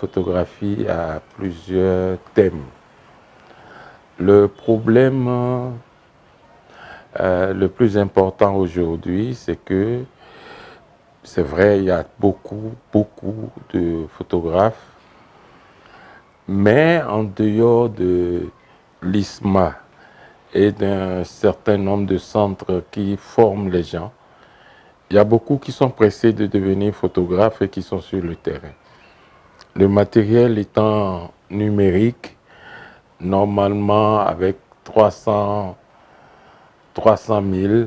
photographie a plusieurs thèmes. Le problème le plus important aujourd'hui, c'est que, c'est vrai, il y a beaucoup de photographes, mais en dehors de l'ISMA et d'un certain nombre de centres qui forment les gens, il y a beaucoup qui sont pressés de devenir photographes et qui sont sur le terrain. Le matériel étant numérique, normalement avec 300 000,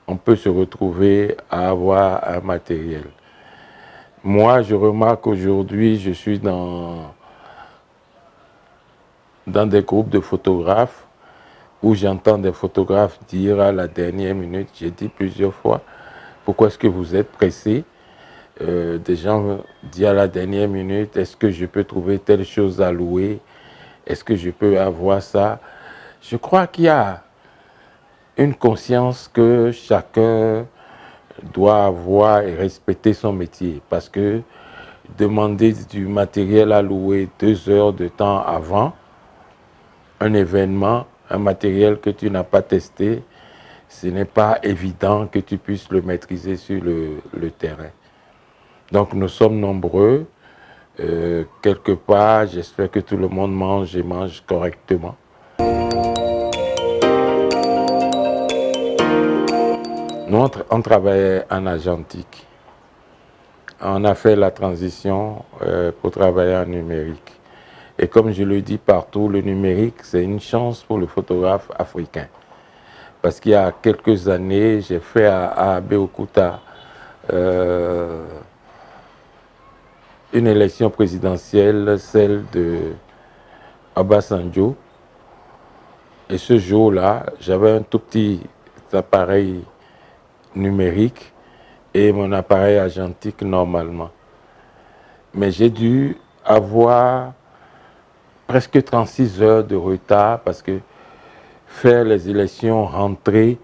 on peut se retrouver à avoir un matériel. Moi, je remarque aujourd'hui, je suis dans des groupes de photographes où j'entends des photographes dire à la dernière minute, j'ai dit plusieurs fois, pourquoi est-ce que vous êtes pressés? Des gens disent à la dernière minute, est-ce que je peux trouver telle chose à louer? Est-ce que je peux avoir ça? Je crois qu'il y a une conscience que chacun doit avoir et respecter son métier. Parce que demander du matériel à louer 2 heures de temps avant un événement, un matériel que tu n'as pas testé, ce n'est pas évident que tu puisses le maîtriser sur le terrain. Donc nous sommes nombreux. Quelque part, j'espère que tout le monde mange et mange correctement. Nous, on travaillait en argentique. On a fait la transition pour travailler en numérique. Et comme je le dis partout, le numérique, c'est une chance pour le photographe africain. Parce qu'il y a quelques années, j'ai fait à Abeokuta une élection présidentielle, celle de Obasanjo. Et ce jour-là, j'avais un tout petit appareil numérique et mon appareil argentique normalement. Mais j'ai dû avoir presque 36 heures de retard parce que faire les élections, rentrer,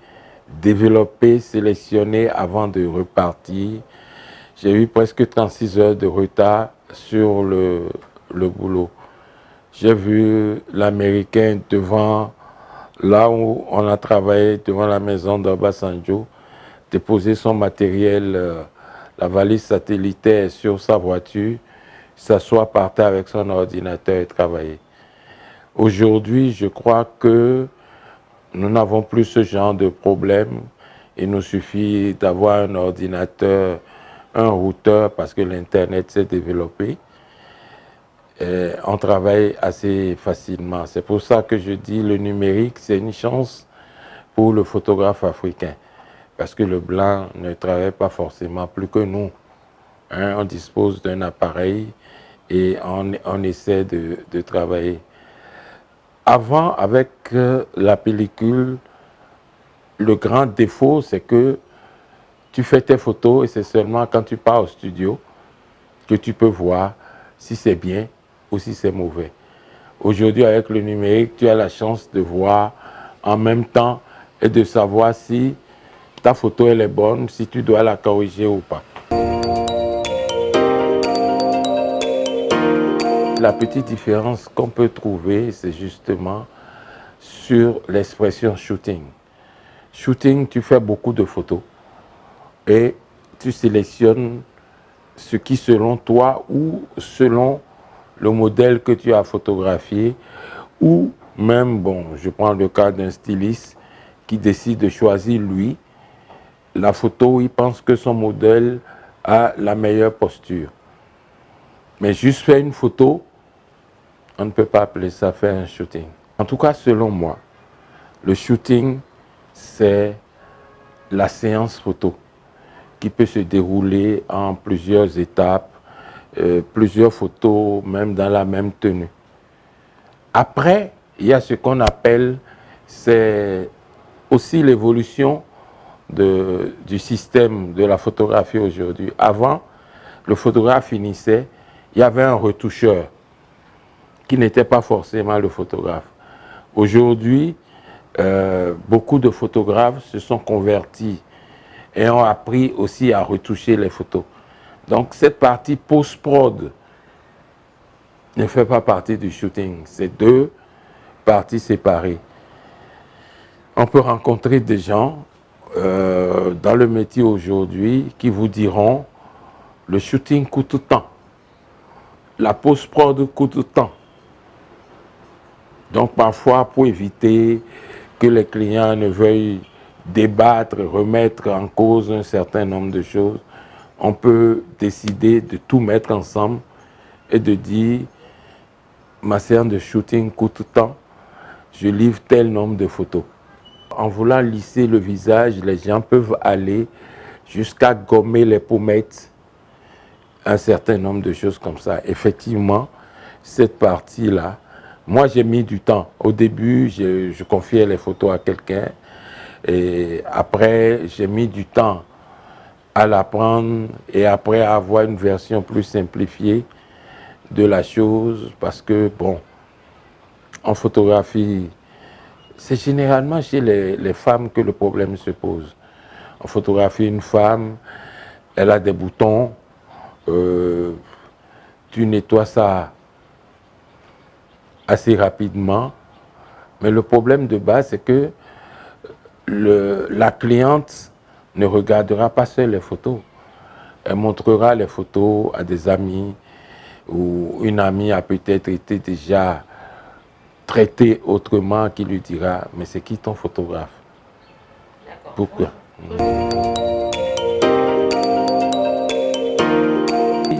développer, sélectionner avant de repartir, j'ai eu presque 36 heures de retard sur le boulot. J'ai vu l'Américain devant, là où on a travaillé, devant la maison d'Obasanjo, déposer son matériel, la valise satellitaire sur sa voiture, s'asseoir par terre avec son ordinateur et travailler. Aujourd'hui, je crois que nous n'avons plus ce genre de problème. Il nous suffit d'avoir un ordinateur, un routeur, parce que l'Internet s'est développé. Et on travaille assez facilement. C'est pour ça que je dis le numérique, c'est une chance pour le photographe africain. Parce que le blanc ne travaille pas forcément plus que nous. Hein, on dispose d'un appareil et on essaie de travailler. Avant, avec la pellicule, le grand défaut, c'est que tu fais tes photos et c'est seulement quand tu pars au studio que tu peux voir si c'est bien ou si c'est mauvais. Aujourd'hui, avec le numérique, tu as la chance de voir en même temps et de savoir si ta photo elle est bonne, si tu dois la corriger ou pas. La petite différence qu'on peut trouver, c'est justement sur l'expression shooting. Shooting, tu fais beaucoup de photos et tu sélectionnes ce qui, selon toi ou selon le modèle que tu as photographié, ou même, bon, je prends le cas d'un styliste qui décide de choisir, lui, la photo où il pense que son modèle a la meilleure posture. Mais juste faire une photo, on ne peut pas appeler ça faire un shooting. En tout cas, selon moi, le shooting, c'est la séance photo qui peut se dérouler en plusieurs étapes, plusieurs photos, même dans la même tenue. Après, il y a ce qu'on appelle, c'est aussi l'évolution du système de la photographie aujourd'hui. Avant, le photographe finissait, il y avait un retoucheur qui n'était pas forcément le photographe. Aujourd'hui, beaucoup de photographes se sont convertis et ont appris aussi à retoucher les photos. Donc cette partie post-prod ne fait pas partie du shooting. C'est deux parties séparées. On peut rencontrer des gens dans le métier aujourd'hui qui vous diront le shooting coûte tant, la post-prod coûte tant. Donc parfois, pour éviter que les clients ne veuillent débattre, remettre en cause un certain nombre de choses, on peut décider de tout mettre ensemble et de dire ma séance de shooting coûte tant, je livre tel nombre de photos. En voulant lisser le visage, les gens peuvent aller jusqu'à gommer les pommettes, un certain nombre de choses comme ça. Effectivement, cette partie-là, moi j'ai mis du temps. Au début, je confiais les photos à quelqu'un et après j'ai mis du temps à l'apprendre et après avoir une version plus simplifiée de la chose parce que bon, en photographie, c'est généralement chez les femmes que le problème se pose. On photographie une femme, elle a des boutons, tu nettoies ça assez rapidement. Mais le problème de base, c'est que la cliente ne regardera pas seule les photos. Elle montrera les photos à des amis ou une amie a peut-être été déjà traitée autrement qui lui dira « mais c'est qui ton photographe ?» Pourquoi?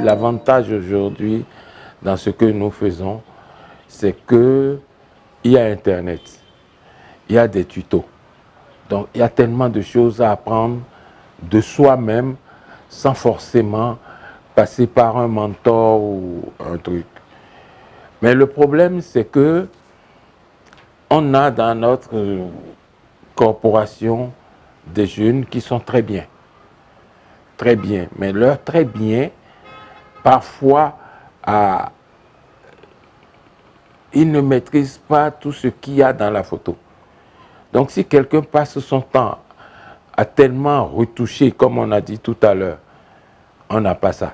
L'avantage aujourd'hui dans ce que nous faisons, c'est qu'il y a Internet, il y a des tutos. Donc il y a tellement de choses à apprendre de soi-même sans forcément passer par un mentor ou un truc. Mais le problème, c'est que on a dans notre corporation des jeunes qui sont très bien. Très bien. Mais leur très bien, parfois, ils ne maîtrisent pas tout ce qu'il y a dans la photo. Donc si quelqu'un passe son temps à tellement retoucher, comme on a dit tout à l'heure, on n'a pas ça.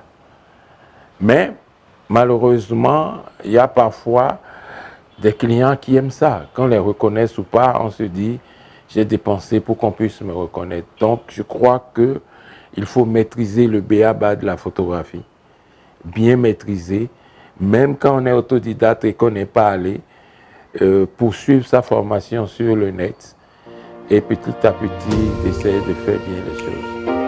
Mais malheureusement, il y a parfois des clients qui aiment ça. Qu'on les reconnaisse ou pas, on se dit, j'ai dépensé pour qu'on puisse me reconnaître. Donc je crois qu'il faut maîtriser le b.a.-ba de la photographie. Bien maîtriser, même quand on est autodidacte et qu'on n'est pas allé, poursuivre sa formation sur le net et petit à petit, essayer de faire bien les choses.